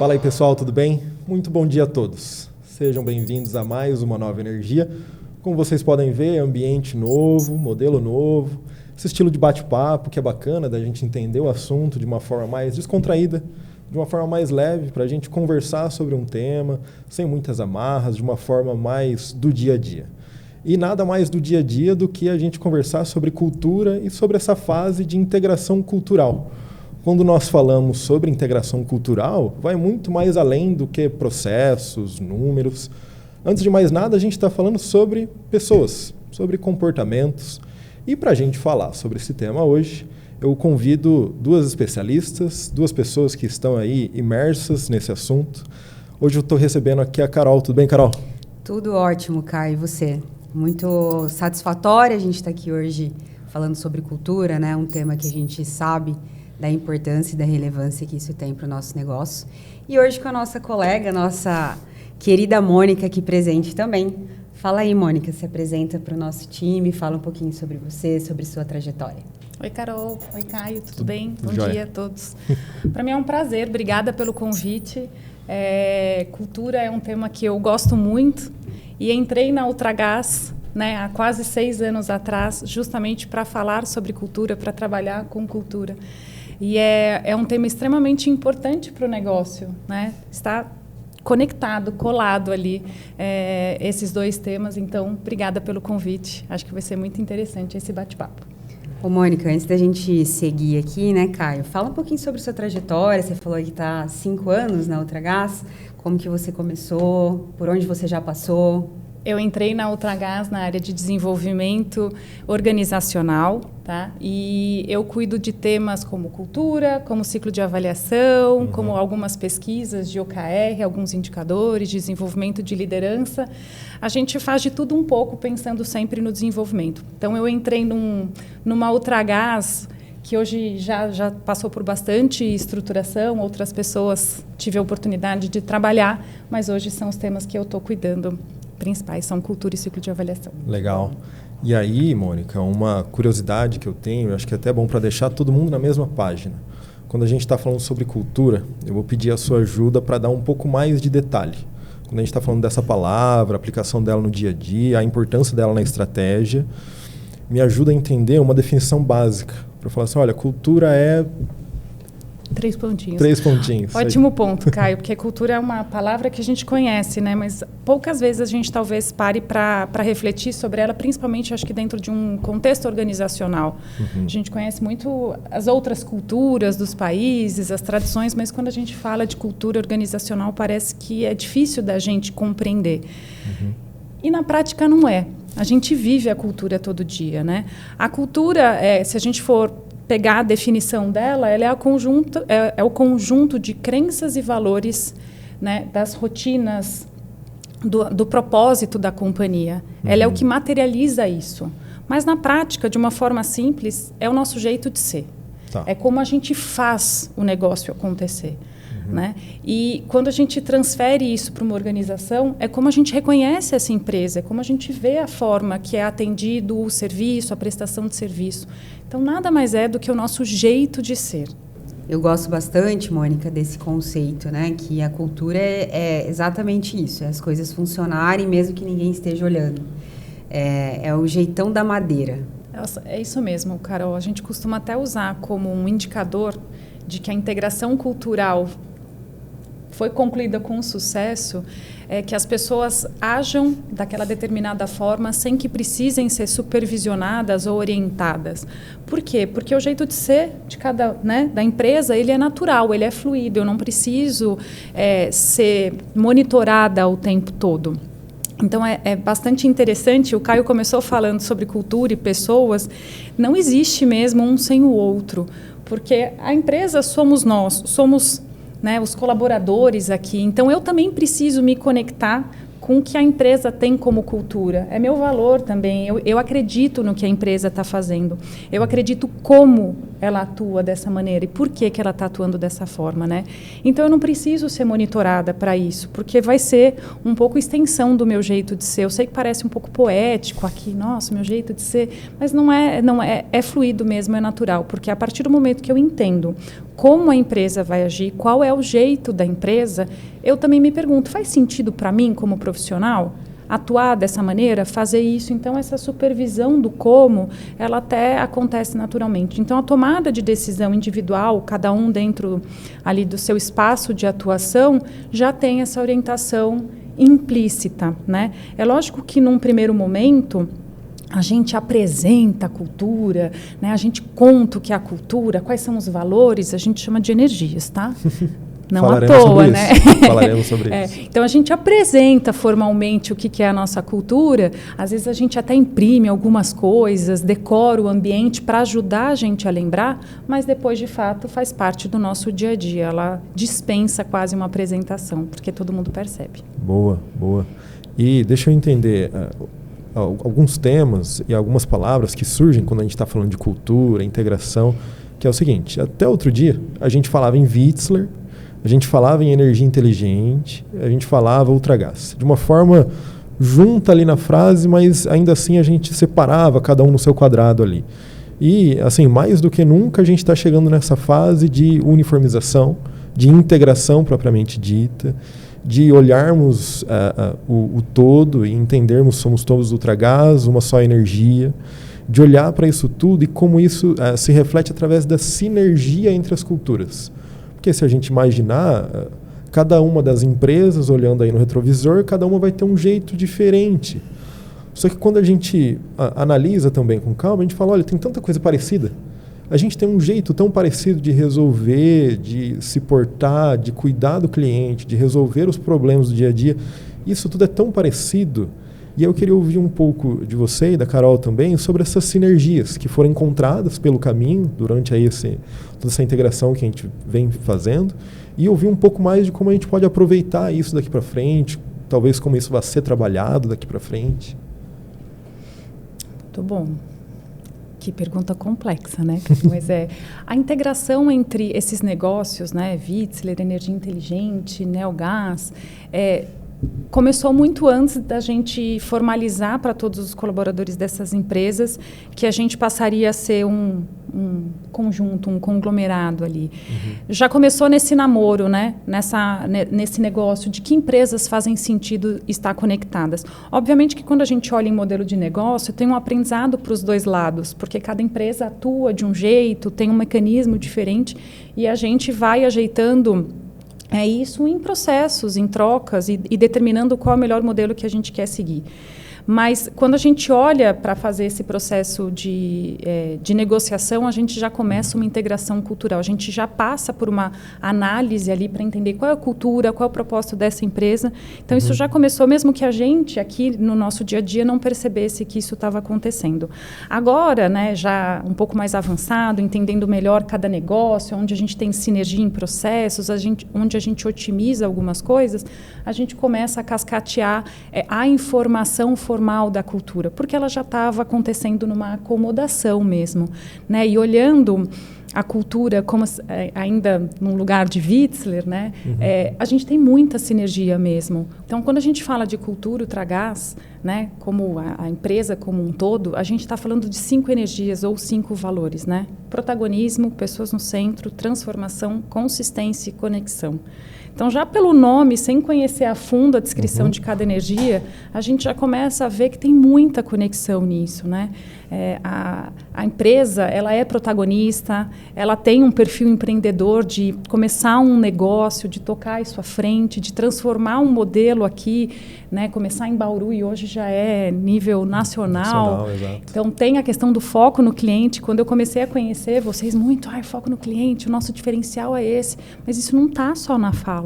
Fala aí, pessoal, tudo bem? Muito bom dia a todos. Sejam bem-vindos a mais uma Nova Energia. Como vocês podem ver, ambiente novo, modelo novo, esse estilo de bate-papo que é bacana da gente entender o assunto de uma forma mais descontraída, de uma forma mais leve, para a gente conversar sobre um tema, sem muitas amarras, de uma forma mais do dia a dia. E nada mais do dia a dia do que a gente conversar sobre cultura e sobre essa fase de integração cultural. Quando nós falamos sobre integração cultural, vai muito mais além do que processos, números. Antes de mais nada, a gente está falando sobre pessoas, sobre comportamentos. E para a gente falar sobre esse tema hoje, eu convido duas especialistas, duas pessoas que estão aí imersas nesse assunto. Hoje eu estou recebendo aqui a Carol. Tudo bem, Carol? Tudo ótimo, Caio. E você? Muito satisfatória a gente estar aqui hoje falando sobre cultura, né? Um tema que a gente sabe da importância e da relevância que isso tem para o nosso negócio. E hoje com a nossa colega, nossa querida Mônica aqui presente também. Fala aí, Mônica, se apresenta para o nosso time, fala um pouquinho sobre você, sobre sua trajetória. Oi, Carol. Oi, Caio. Tudo bem? Bom Joia. dia a todos. Para mim é um prazer. Obrigada pelo convite. Cultura é um tema que eu gosto muito e entrei na Ultragaz, né, há quase 6 anos atrás, justamente para falar sobre cultura, para trabalhar com cultura. E é um tema extremamente importante para o negócio, né? Está conectado, colado ali, esses dois temas. Então, obrigada pelo convite. Acho que vai ser muito interessante esse bate-papo. Ô, Mônica, antes da gente seguir aqui, né, Caio, fala um pouquinho sobre sua trajetória. Você falou que está há 5 anos na Ultragaz. Como que você começou? Por onde você já passou? Eu entrei na Ultragaz na área de desenvolvimento organizacional, tá? E eu cuido de temas como cultura, como ciclo de avaliação, como algumas pesquisas de OKR, alguns indicadores, desenvolvimento de liderança. A gente faz de tudo um pouco, pensando sempre no desenvolvimento. Então, eu entrei numa Ultragaz que hoje já passou por bastante estruturação, outras pessoas tive a oportunidade de trabalhar, mas hoje são os temas que eu estou cuidando principais, são cultura e ciclo de avaliação. Legal. E aí, Mônica, uma curiosidade que eu tenho, acho que é até bom para deixar todo mundo na mesma página. Quando a gente está falando sobre cultura, eu vou pedir a sua ajuda para dar um pouco mais de detalhe. Quando a gente está falando dessa palavra, a aplicação dela no dia a dia, a importância dela na estratégia, me ajuda a entender uma definição básica. Para falar assim, olha, cultura é... 3 pontinhos. 3 pontinhos. Ótimo ponto, Caio, porque cultura é uma palavra que a gente conhece, né? Mas poucas vezes a gente talvez pare para refletir sobre ela, principalmente, acho que dentro de um contexto organizacional. A gente conhece muito as outras culturas dos países, as tradições, mas quando a gente fala de cultura organizacional, parece que é difícil da gente compreender. E na prática não é. A gente vive a cultura todo dia, né? A cultura, se a gente for pegar a definição dela, ela é o conjunto de crenças e valores, né, das rotinas, do propósito da companhia. Ela é o que materializa isso. Mas, na prática, de uma forma simples, é o nosso jeito de ser. Tá. É como a gente faz o negócio acontecer. Né? E quando a gente transfere isso para uma organização, é como a gente reconhece essa empresa, é como a gente vê a forma que é atendido o serviço, a prestação de serviço. Então, nada mais é do que o nosso jeito de ser. Eu gosto bastante, Mônica, desse conceito, né? Que a cultura é exatamente isso, é as coisas funcionarem mesmo que ninguém esteja olhando. É o jeitão da madeira. É isso mesmo, Carol. A gente costuma até usar como um indicador de que a integração cultural foi concluída com sucesso, que as pessoas ajam daquela determinada forma sem que precisem ser supervisionadas ou orientadas. Por quê? Porque o jeito de ser de cada, né, da empresa, ele é natural, ele é fluido. Eu não preciso ser monitorada o tempo todo. Então, é bastante interessante. O Caio começou falando sobre cultura e pessoas. Não existe mesmo um sem o outro, porque a empresa somos nós, somos, né, os colaboradores aqui. Então, eu também preciso me conectar com o que a empresa tem como cultura. É meu valor também. Eu acredito no que a empresa está fazendo. Eu acredito como ela atua dessa maneira e por que ela está atuando dessa forma, né? Então, eu não preciso ser monitorada para isso, porque vai ser um pouco extensão do meu jeito de ser. Eu sei que parece um pouco poético aqui, nossa, meu jeito de ser, mas não é fluido mesmo, é natural, porque a partir do momento que eu entendo como a empresa vai agir, qual é o jeito da empresa, eu também me pergunto, faz sentido para mim como profissional atuar dessa maneira, fazer isso? Então, essa supervisão do como, ela até acontece naturalmente. Então, a tomada de decisão individual, cada um dentro ali do seu espaço de atuação, já tem essa orientação implícita, né? É lógico que, num primeiro momento, a gente apresenta a cultura, né? A gente conta o que é a cultura, quais são os valores, a gente chama de energias, tá? Não à toa, né? Falaremos sobre isso. Então, a gente apresenta formalmente o que é a nossa cultura. Às vezes, a gente até imprime algumas coisas, decora o ambiente para ajudar a gente a lembrar, mas depois, de fato, faz parte do nosso dia a dia. Ela dispensa quase uma apresentação, porque todo mundo percebe. Boa, boa. E deixa eu entender alguns temas e algumas palavras que surgem quando a gente está falando de cultura, integração, que é o seguinte, até outro dia, a gente falava em Wietzler, a gente falava em energia inteligente, a gente falava ultragás. De uma forma junta ali na frase, mas ainda assim a gente separava cada um no seu quadrado ali. E, assim, mais do que nunca a gente está chegando nessa fase de uniformização, de integração propriamente dita, de olharmos o todo e entendermos que somos todos ultragás, uma só energia, de olhar para isso tudo e como isso se reflete através da sinergia entre as culturas. Porque se a gente imaginar, cada uma das empresas, olhando aí no retrovisor, cada uma vai ter um jeito diferente. Só que quando a gente analisa também com calma, a gente fala, olha, tem tanta coisa parecida. A gente tem um jeito tão parecido de resolver, de se portar, de cuidar do cliente, de resolver os problemas do dia a dia. Isso tudo é tão parecido. E eu queria ouvir um pouco de você e da Carol também sobre essas sinergias que foram encontradas pelo caminho durante aí toda essa integração que a gente vem fazendo e ouvir um pouco mais de como a gente pode aproveitar isso daqui para frente, talvez como isso vai ser trabalhado daqui para frente. Muito bom. Que pergunta complexa, né? Mas a integração entre esses negócios, né? Wietzler, energia inteligente, Neogás, começou muito antes da gente formalizar para todos os colaboradores dessas empresas que a gente passaria a ser um conjunto, um conglomerado ali. Uhum. Já começou nesse namoro, né? Nesse negócio de que empresas fazem sentido estar conectadas. Obviamente que quando a gente olha em modelo de negócio, tem um aprendizado para os dois lados, porque cada empresa atua de um jeito, tem um mecanismo diferente e a gente vai ajeitando isso em processos, em trocas e determinando qual é o melhor modelo que a gente quer seguir. Mas, quando a gente olha para fazer esse processo de negociação, a gente já começa uma integração cultural. A gente já passa por uma análise ali para entender qual é a cultura, qual é o propósito dessa empresa. Então, isso já começou, mesmo que a gente, aqui no nosso dia a dia, não percebesse que isso estava acontecendo. Agora, né, já um pouco mais avançado, entendendo melhor cada negócio, onde a gente tem sinergia em processos, onde a gente otimiza algumas coisas, a gente começa a cascatear a informação formal da cultura, porque ela já estava acontecendo numa acomodação mesmo, né? E olhando a cultura como ainda num lugar de Wietzler, né? A gente tem muita sinergia mesmo. Então, quando a gente fala de cultura ultragás, né? Como a empresa como um todo, a gente está falando de 5 energias ou 5 valores, né? Protagonismo, pessoas no centro, transformação, consistência e conexão. Então, já pelo nome, sem conhecer a fundo a descrição de cada energia, a gente já começa a ver que tem muita conexão nisso, né? A empresa, ela é protagonista, ela tem um perfil empreendedor de começar um negócio, de tocar isso à frente, de transformar um modelo aqui, né? Começar em Bauru e hoje já é nível nacional. Então, tem a questão do foco no cliente. Quando eu comecei a conhecer vocês muito, foco no cliente, o nosso diferencial é esse. Mas isso não está só na fala.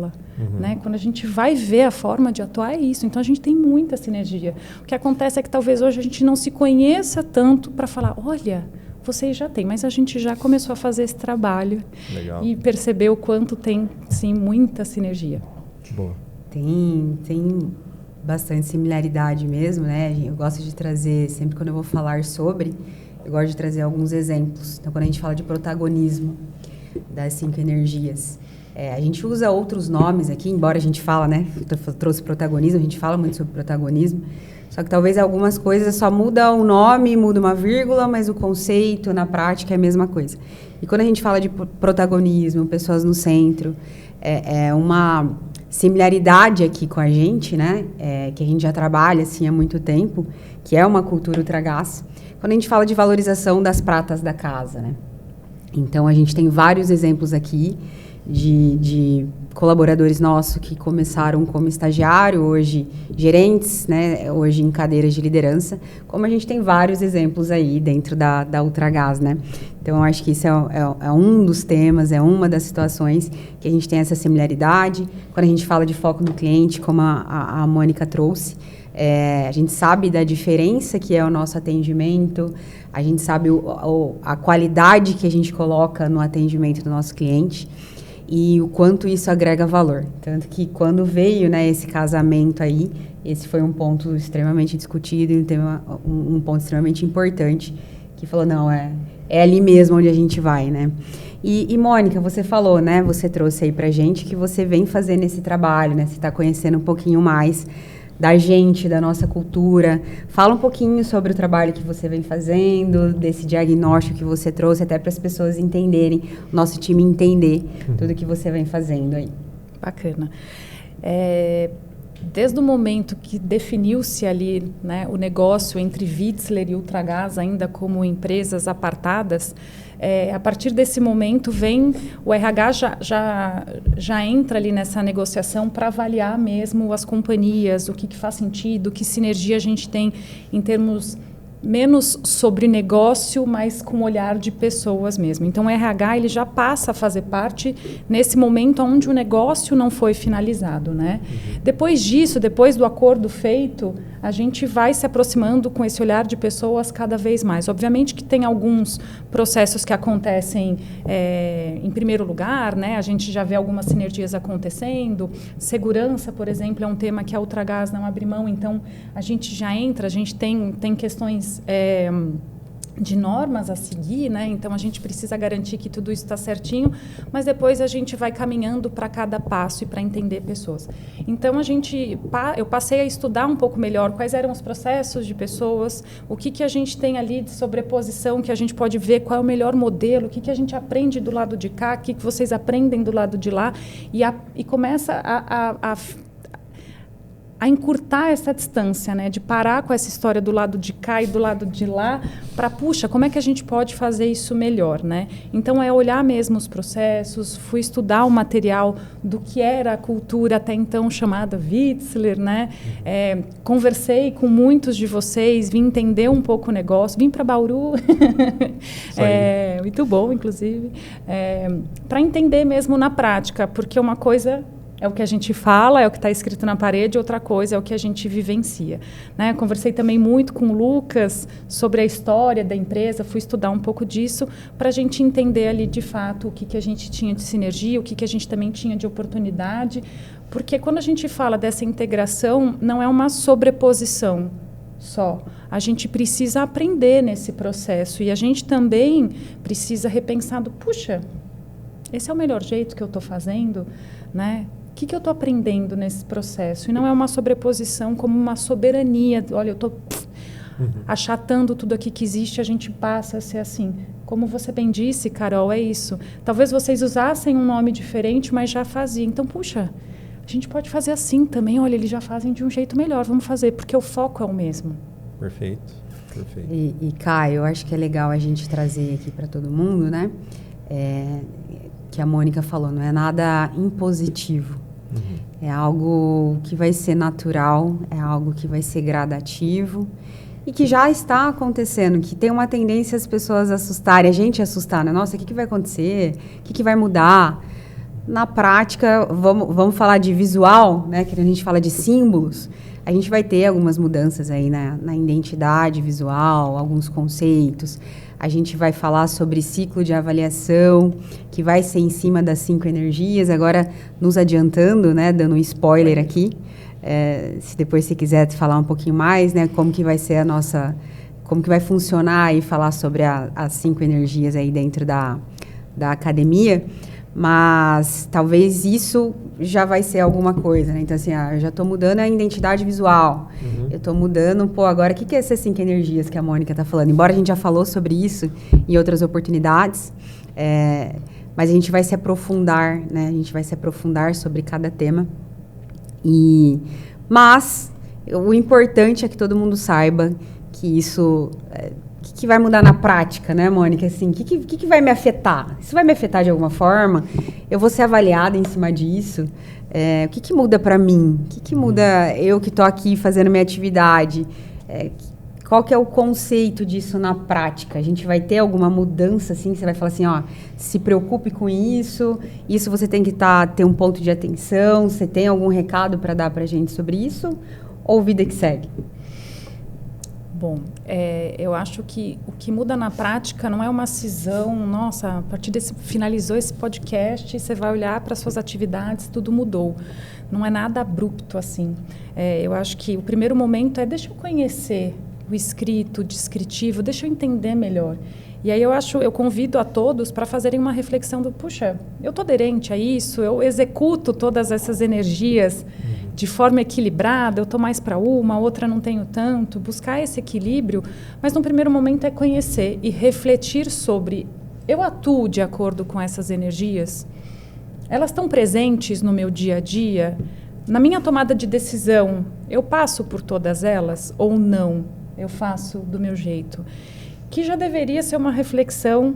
Né? Quando a gente vai ver a forma de atuar, é isso. Então, a gente tem muita sinergia. O que acontece é que talvez hoje a gente não se conheça tanto para falar, olha, vocês já têm, mas a gente já começou a fazer esse trabalho. Legal. E percebeu o quanto tem, sim, muita sinergia. Boa. Tem bastante similaridade mesmo, né? Eu gosto de trazer, sempre quando eu vou falar sobre, eu gosto de trazer alguns exemplos. Então, quando a gente fala de protagonismo das 5 energias, a gente usa outros nomes aqui, embora a gente fala, né? Eu trouxe protagonismo, a gente fala muito sobre protagonismo, só que talvez algumas coisas só muda o nome, muda uma vírgula, mas o conceito na prática é a mesma coisa. E quando a gente fala de protagonismo, pessoas no centro, é uma similaridade aqui com a gente, né? Que a gente já trabalha assim há muito tempo, que é uma cultura ultragás. Quando a gente fala de valorização das pratas da casa, né? Então, a gente tem vários exemplos aqui de colaboradores nossos que começaram como estagiário, hoje gerentes, né, hoje em cadeiras de liderança, como a gente tem vários exemplos aí dentro da Ultragás, né? Então, eu acho que isso é um dos temas, é uma das situações que a gente tem essa similaridade. Quando a gente fala de foco no cliente, como a Mônica trouxe, a gente sabe da diferença que é o nosso atendimento, a gente sabe a qualidade que a gente coloca no atendimento do nosso cliente e o quanto isso agrega valor. Tanto que quando veio, né, esse casamento aí, esse foi um ponto extremamente discutido e um ponto extremamente importante, que falou, não, é ali mesmo onde a gente vai, né? E Mônica, você falou, né, você trouxe aí pra gente que você vem fazendo esse trabalho, né, você está conhecendo um pouquinho mais da gente, da nossa cultura. Fala um pouquinho sobre o trabalho que você vem fazendo, desse diagnóstico que você trouxe, até para as pessoas entenderem, o nosso time entender tudo que você vem fazendo aí. Bacana. Desde o momento que definiu-se ali, né, o negócio entre Witzler e Ultragás, ainda como empresas apartadas, a partir desse momento vem o RH já entra ali nessa negociação para avaliar mesmo as companhias, o que faz sentido, que sinergia a gente tem em termos menos sobre negócio, mas com olhar de pessoas mesmo. Então, o RH ele já passa a fazer parte nesse momento onde o negócio não foi finalizado, né? Depois disso, depois do acordo feito, a gente vai se aproximando com esse olhar de pessoas cada vez mais. Obviamente que tem alguns processos que acontecem em primeiro lugar, né? A gente já vê algumas sinergias acontecendo. Segurança, por exemplo, é um tema que a Ultragás não abre mão, então a gente já entra, a gente tem questões de normas a seguir, né? Então a gente precisa garantir que tudo isso está certinho, mas depois a gente vai caminhando para cada passo e para entender pessoas. Então eu passei a estudar um pouco melhor quais eram os processos de pessoas, o que a gente tem ali de sobreposição, que a gente pode ver qual é o melhor modelo, o que a gente aprende do lado de cá, o que vocês aprendem do lado de lá, e começa a encurtar essa distância, né? De parar com essa história do lado de cá e do lado de lá, para, puxa, como é que a gente pode fazer isso melhor, né? Então, é olhar mesmo os processos, fui estudar o material do que era a cultura até então chamada Witzler, né? Conversei com muitos de vocês, vim entender um pouco o negócio, vim para Bauru, muito bom, inclusive, para entender mesmo na prática, porque uma coisa é o que a gente fala, é o que está escrito na parede, outra coisa é o que a gente vivencia, né? Conversei também muito com o Lucas sobre a história da empresa, fui estudar um pouco disso para a gente entender ali, de fato, o que a gente tinha de sinergia, o que a gente também tinha de oportunidade, porque quando a gente fala dessa integração, não é uma sobreposição só. A gente precisa aprender nesse processo e a gente também precisa repensar puxa, esse é o melhor jeito que eu estou fazendo, né? O que eu estou aprendendo nesse processo? E não é uma sobreposição, como uma soberania. Olha, eu estou achatando tudo aqui que existe, a gente passa a ser assim. Como você bem disse, Carol, é isso. Talvez vocês usassem um nome diferente, mas já faziam. Então, puxa, a gente pode fazer assim também. Olha, eles já fazem de um jeito melhor, vamos fazer, porque o foco é o mesmo. Perfeito, perfeito. E Caio, eu acho que é legal a gente trazer aqui para todo mundo, né? Que a Mônica falou, não é nada impositivo. É algo que vai ser natural, é algo que vai ser gradativo e que já está acontecendo, que tem uma tendência as pessoas assustarem, a gente assustar, né? Nossa, o que vai acontecer? O que vai mudar? Na prática, vamos falar de visual, né? Que a gente fala de símbolos, a gente vai ter algumas mudanças aí na identidade visual, alguns conceitos. A gente vai falar sobre ciclo de avaliação, que vai ser em cima das 5 energias. Agora, nos adiantando, né, dando um spoiler aqui, se depois você quiser falar um pouquinho mais, né, como que vai ser a nossa como que vai funcionar e falar sobre as 5 energias aí dentro da academia, mas talvez isso já vai ser alguma coisa, né? Então, assim, eu já estou mudando a identidade visual, eu estou mudando, agora, o que é essas 5 energias que a Mônica está falando? Embora a gente já falou sobre isso em outras oportunidades, mas a gente vai se aprofundar, né? A gente vai se aprofundar sobre cada tema. Mas o importante é que todo mundo saiba que isso... que vai mudar na prática, né, Mônica? Assim, o que vai me afetar? Isso vai me afetar de alguma forma? Eu vou ser avaliada em cima disso? O que muda para mim? O que muda eu que estou aqui fazendo minha atividade? Qual que é o conceito disso na prática? A gente vai ter alguma mudança, assim? Você vai falar assim, se preocupe com isso você tem que ter um ponto de atenção, você tem algum recado para dar para a gente sobre isso? Ou vida que segue? Bom, eu acho que o que muda na prática não é uma cisão, nossa, a partir finalizou esse podcast, você vai olhar para suas atividades, tudo mudou. Não é nada abrupto assim. Eu acho que o primeiro momento deixa eu conhecer o escrito, o descritivo, deixa eu entender melhor. E aí eu convido a todos para fazerem uma reflexão puxa, eu estou aderente a isso, eu executo todas essas energias de forma equilibrada, eu estou mais para uma, outra não tenho tanto, buscar esse equilíbrio, mas no primeiro momento é conhecer e refletir sobre, eu atuo de acordo com essas energias? Elas estão presentes no meu dia a dia? Na minha tomada de decisão, eu passo por todas elas ou não? Eu faço do meu jeito? Que já deveria ser uma reflexão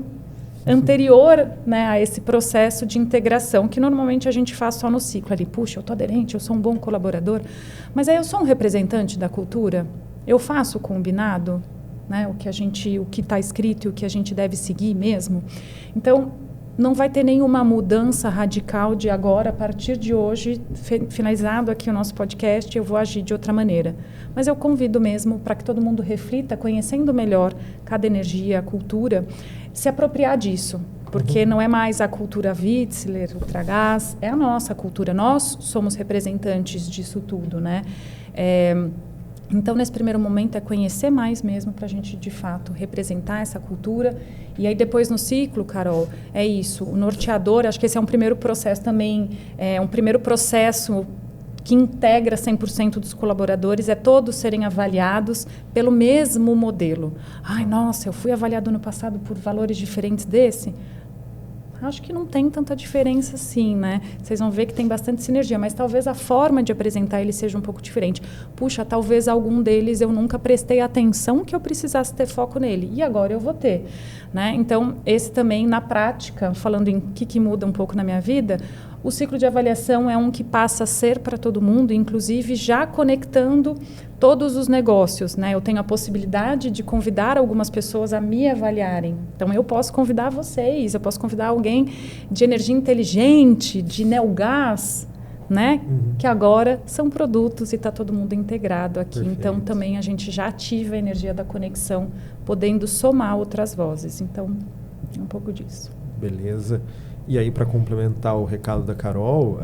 anterior, né, a esse processo de integração, que normalmente a gente faz só no ciclo ali. Puxa, eu estou aderente, eu sou um bom colaborador, mas aí eu sou um representante da cultura? Eu faço o combinado, né, o que está escrito e o que a gente deve seguir mesmo? Então, não vai ter nenhuma mudança radical de agora, a partir de hoje, finalizado aqui o nosso podcast, eu vou agir de outra maneira. Mas eu convido mesmo para que todo mundo reflita, conhecendo melhor cada energia, a cultura, se apropriar disso. Porque não é mais a cultura Wietzler, Ultragaz, é a nossa cultura. Nós somos representantes disso tudo, né? Então, nesse primeiro momento, é conhecer mais mesmo para a gente, de fato, representar essa cultura. E aí, depois, no ciclo, Carol, é isso. O norteador, acho que esse é um primeiro processo também, um primeiro processo que integra 100% dos colaboradores, todos serem avaliados pelo mesmo modelo. Ai, nossa, eu fui avaliado no passado por valores diferentes desse? Acho que não tem tanta diferença assim, né? Vocês vão ver que tem bastante sinergia, mas talvez a forma de apresentar ele seja um pouco diferente. Puxa, talvez algum deles eu nunca prestei atenção que eu precisasse ter foco nele, e agora eu vou ter, né? Então, esse também, na prática, falando em que muda um pouco na minha vida, o ciclo de avaliação é um que passa a ser para todo mundo, inclusive já conectando todos os negócios, né? Eu tenho a possibilidade de convidar algumas pessoas a me avaliarem. Então, eu posso convidar vocês, eu posso convidar alguém de energia inteligente, de neogás, né? Que agora são produtos e está todo mundo integrado aqui. Perfeito. Então, também a gente já ativa a energia da conexão, podendo somar outras vozes. Então, é um pouco disso. Beleza. E aí, para complementar o recado da Carol,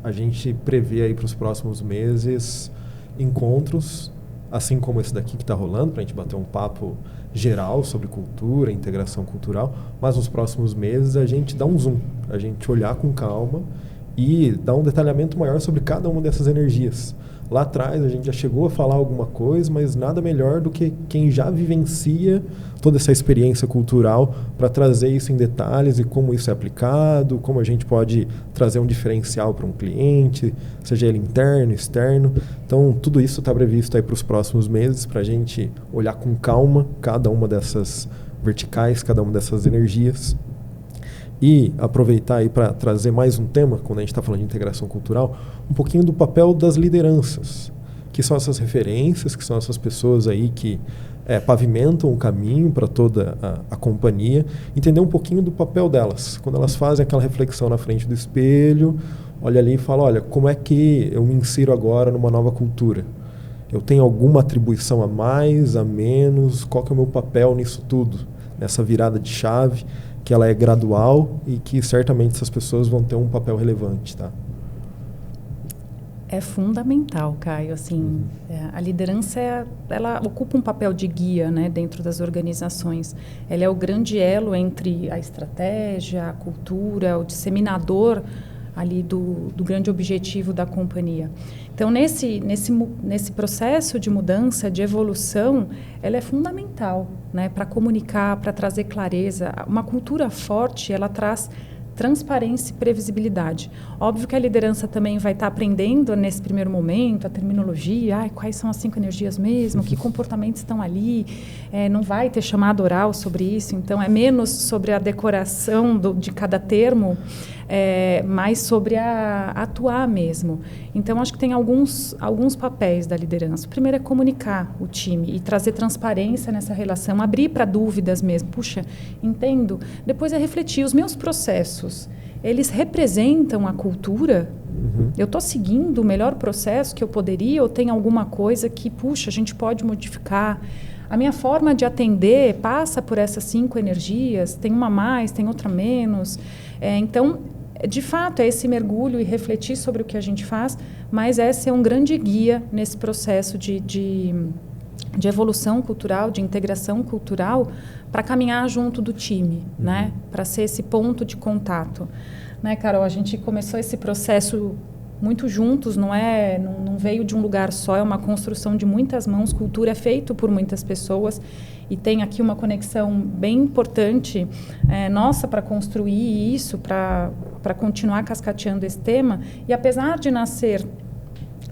a gente prevê aí para os próximos meses encontros, assim como esse daqui que está rolando, para a gente bater um papo geral sobre cultura, integração cultural, mas nos próximos meses a gente dá um zoom, a gente olhar com calma e dar um detalhamento maior sobre cada uma dessas energias. Lá atrás a gente já chegou a falar alguma coisa, mas nada melhor do que quem já vivencia toda essa experiência cultural para trazer isso em detalhes e como isso é aplicado, como a gente pode trazer um diferencial para um cliente, seja ele interno, externo. Então, tudo isso está previsto aí para os próximos meses, para a gente olhar com calma cada uma dessas verticais, cada uma dessas energias. E aproveitar aí para trazer mais um tema, quando a gente está falando de integração cultural, um pouquinho do papel das lideranças, que são essas referências, que são essas pessoas aí que pavimentam o caminho para toda a companhia, entender um pouquinho do papel delas, quando elas fazem aquela reflexão na frente do espelho, olha ali e fala, olha, como é que eu me insiro agora numa nova cultura? Eu tenho alguma atribuição a mais, a menos? Qual que é o meu papel nisso tudo? Nessa virada de chave, que ela é gradual e que certamente essas pessoas vão ter um papel relevante, tá? É fundamental, Caio. Assim, a liderança ela ocupa um papel de guia, né, dentro das organizações. Ela é o grande elo entre a estratégia, a cultura, o disseminador ali do grande objetivo da companhia. Então, nesse processo de mudança, de evolução, ela é fundamental, né, para comunicar, para trazer clareza. Uma cultura forte, ela traz transparência e previsibilidade. Óbvio que a liderança também vai estar aprendendo nesse primeiro momento, a terminologia, quais são as 5 energias mesmo, que comportamentos estão ali, não vai ter chamado oral sobre isso, então é menos sobre a decoração de cada termo, mais sobre atuar mesmo. Então, acho que tem alguns papéis da liderança. O primeiro é comunicar o time e trazer transparência nessa relação, abrir para dúvidas mesmo. Puxa, entendo. Depois é refletir os meus processos. Eles representam a cultura? Eu estou seguindo o melhor processo que eu poderia ou tem alguma coisa que, puxa, a gente pode modificar? A minha forma de atender passa por essas 5 energias, tem uma mais, tem outra menos. Então, de fato, é esse mergulho e refletir sobre o que a gente faz, mas é ser um grande guia nesse processo de evolução cultural, de integração cultural, para caminhar junto do time, né? Para ser esse ponto de contato. Né, Carol? A gente começou esse processo muito juntos, não veio de um lugar só, é uma construção de muitas mãos. Cultura é feito por muitas pessoas e tem aqui uma conexão bem importante nossa para construir isso, para continuar cascateando esse tema. E apesar de nascer,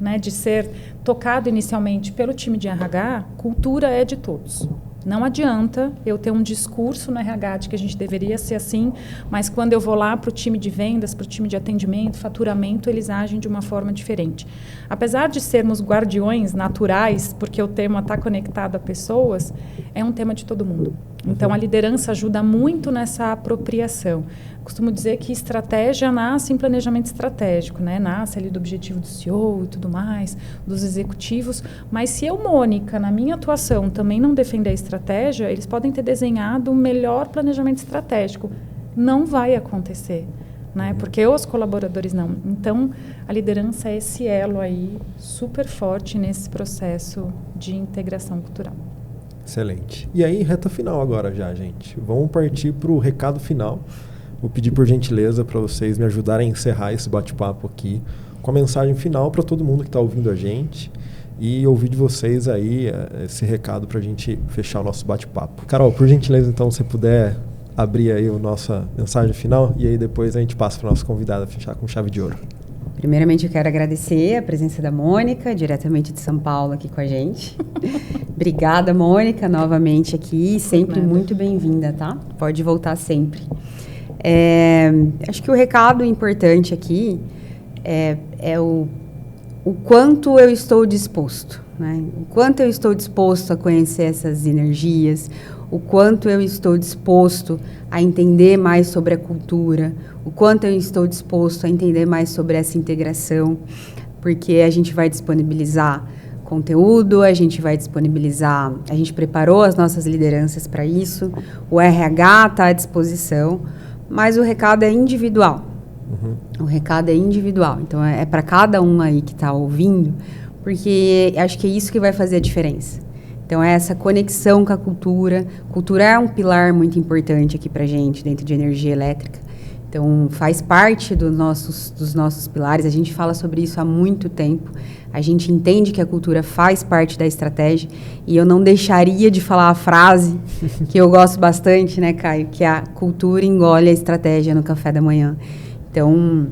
né, de ser tocado inicialmente pelo time de RH, cultura é de todos. Não adianta eu ter um discurso no RH de que a gente deveria ser assim, mas quando eu vou lá para o time de vendas, para o time de atendimento, faturamento, eles agem de uma forma diferente. Apesar de sermos guardiões naturais, porque o tema está conectado a pessoas, é um tema de todo mundo. Então, a liderança ajuda muito nessa apropriação. Costumo dizer que estratégia nasce em planejamento estratégico, né? Nasce ali do objetivo do CEO e tudo mais, dos executivos. Mas se eu, Mônica, na minha atuação, também não defender a estratégia, eles podem ter desenhado o melhor planejamento estratégico. Não vai acontecer, né? Porque os colaboradores não. Então, a liderança é esse elo aí super forte nesse processo de integração cultural. Excelente. E aí, reta final agora já, gente. Vamos partir para o recado final. Vou pedir por gentileza para vocês me ajudarem a encerrar esse bate-papo aqui com a mensagem final para todo mundo que está ouvindo a gente e ouvir de vocês aí esse recado para a gente fechar o nosso bate-papo. Carol, por gentileza, então, se você puder abrir aí a nossa mensagem final e aí depois a gente passa para a nossa convidada fechar com chave de ouro. Primeiramente, eu quero agradecer a presença da Mônica, diretamente de São Paulo, aqui com a gente. Obrigada, Mônica, novamente aqui. Sempre muito bem-vinda, tá? Pode voltar sempre. Acho que o recado importante aqui é o quanto eu estou disposto, né? O quanto eu estou disposto a conhecer essas energias, o quanto eu estou disposto a entender mais sobre a cultura, o quanto eu estou disposto a entender mais sobre essa integração, porque a gente vai disponibilizar conteúdo, a gente preparou as nossas lideranças para isso, o RH está à disposição, mas o recado é individual. O recado é individual, então é para cada um aí que está ouvindo, porque acho que é isso que vai fazer a diferença. Então, é essa conexão com a cultura. Cultura é um pilar muito importante aqui para a gente, dentro de energia elétrica. Então, faz parte dos nossos pilares. A gente fala sobre isso há muito tempo. A gente entende que a cultura faz parte da estratégia. E eu não deixaria de falar a frase que eu gosto bastante, né, Caio? Que a cultura engole a estratégia no café da manhã. Então,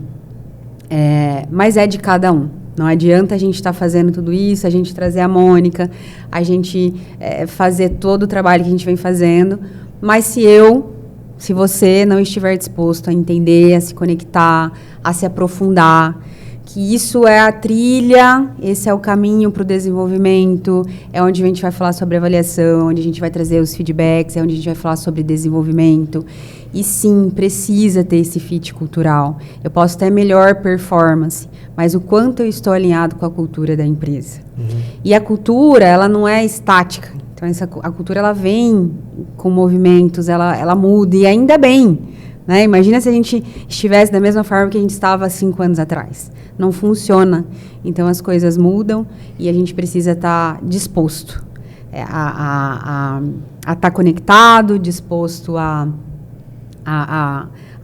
mas é de cada um. Não adianta a gente estar fazendo tudo isso, a gente trazer a Mônica, a gente fazer todo o trabalho que a gente vem fazendo, mas se você não estiver disposto a entender, a se conectar, a se aprofundar, que isso é a trilha, esse é o caminho para o desenvolvimento, é onde a gente vai falar sobre avaliação, onde a gente vai trazer os feedbacks, é onde a gente vai falar sobre desenvolvimento. E sim, precisa ter esse fit cultural. Eu posso ter melhor performance, mas o quanto eu estou alinhado com a cultura da empresa. E a cultura, ela não é estática. Então, a cultura, ela vem com movimentos, ela muda, e ainda bem, né? Imagina se a gente estivesse da mesma forma que a gente estava há 5 anos atrás. Não funciona. Então, as coisas mudam e a gente precisa estar disposto a estar conectado, disposto a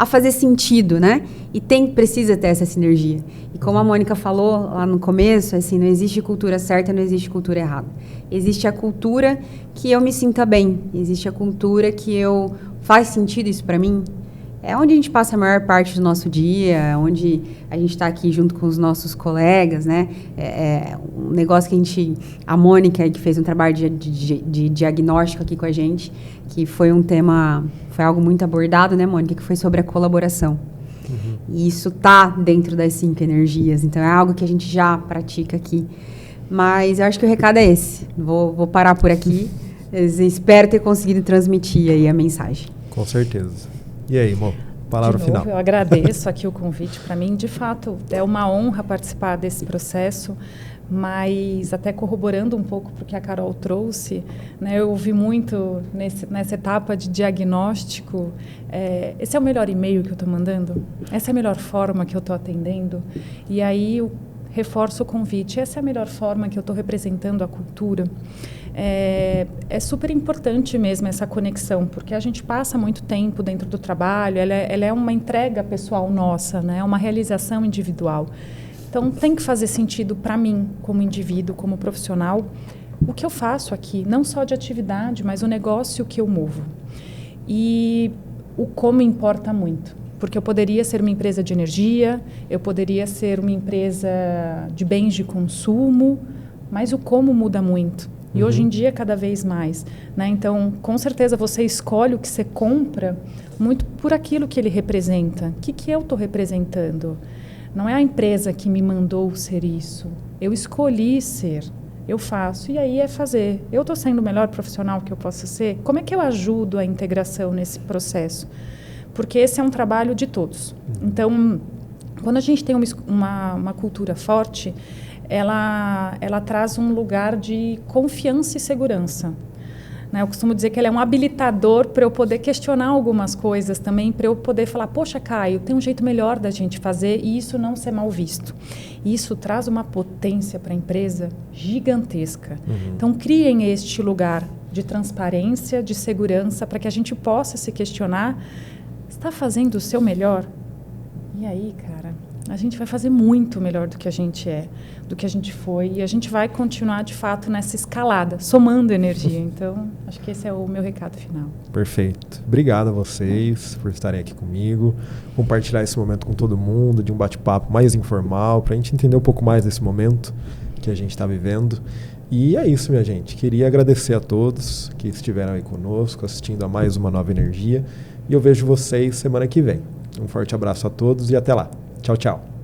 fazer sentido, né? E precisa ter essa sinergia. E como a Mônica falou lá no começo, assim, não existe cultura certa, não existe cultura errada. Existe a cultura que eu me sinta bem. Existe a cultura que faz sentido isso para mim. É onde a gente passa a maior parte do nosso dia, onde a gente está aqui junto com os nossos colegas, né? Um negócio que a Mônica, que fez um trabalho de diagnóstico aqui com a gente, que foi um tema, foi algo muito abordado, né, Mônica, que foi sobre a colaboração. Uhum. E isso está dentro das 5 energias, então é algo que a gente já pratica aqui. Mas eu acho que o recado é esse. Vou parar por aqui. Espero ter conseguido transmitir aí a mensagem. Com certeza. E aí, Mo? Palavra final. Eu agradeço aqui o convite. Para mim, de fato, é uma honra participar desse processo, mas até corroborando um pouco para o que a Carol trouxe, né, eu ouvi muito nessa etapa de diagnóstico, esse é o melhor e-mail que eu estou mandando? Essa é a melhor forma que eu estou atendendo? E aí eu reforço o convite. Essa é a melhor forma que eu estou representando a cultura? É super importante mesmo essa conexão, porque a gente passa muito tempo dentro do trabalho, ela é uma entrega pessoal nossa, né? É uma realização individual. Então, tem que fazer sentido para mim, como indivíduo, como profissional, o que eu faço aqui, não só de atividade, mas o negócio que eu movo. E o como importa muito, porque eu poderia ser uma empresa de energia, eu poderia ser uma empresa de bens de consumo, mas o como muda muito. E hoje em dia, cada vez mais. Né? Então, com certeza, você escolhe o que você compra muito por aquilo que ele representa. O que eu estou representando? Não é a empresa que me mandou ser isso. Eu escolhi ser. Eu faço. E aí é fazer. Eu estou sendo o melhor profissional que eu posso ser? Como é que eu ajudo a integração nesse processo? Porque esse é um trabalho de todos. Então, quando a gente tem uma cultura forte, ela traz um lugar de confiança e segurança. Né? Eu costumo dizer que ela é um habilitador para eu poder questionar algumas coisas também, para eu poder falar, poxa, Caio, tem um jeito melhor da gente fazer e isso não ser mal visto. E isso traz uma potência para a empresa gigantesca. Então, criem este lugar de transparência, de segurança, para que a gente possa se questionar, está fazendo o seu melhor? E aí, cara, a gente vai fazer muito melhor do que a gente é, do que a gente foi, e a gente vai continuar, de fato, nessa escalada, somando energia. Então, acho que esse é o meu recado final. Perfeito. Obrigado a vocês por estarem aqui comigo, compartilhar esse momento com todo mundo, de um bate-papo mais informal, para a gente entender um pouco mais desse momento que a gente está vivendo. E é isso, minha gente. Queria agradecer a todos que estiveram aí conosco, assistindo a mais uma Nova Energia, e eu vejo vocês semana que vem. Um forte abraço a todos e até lá. Tchau, tchau.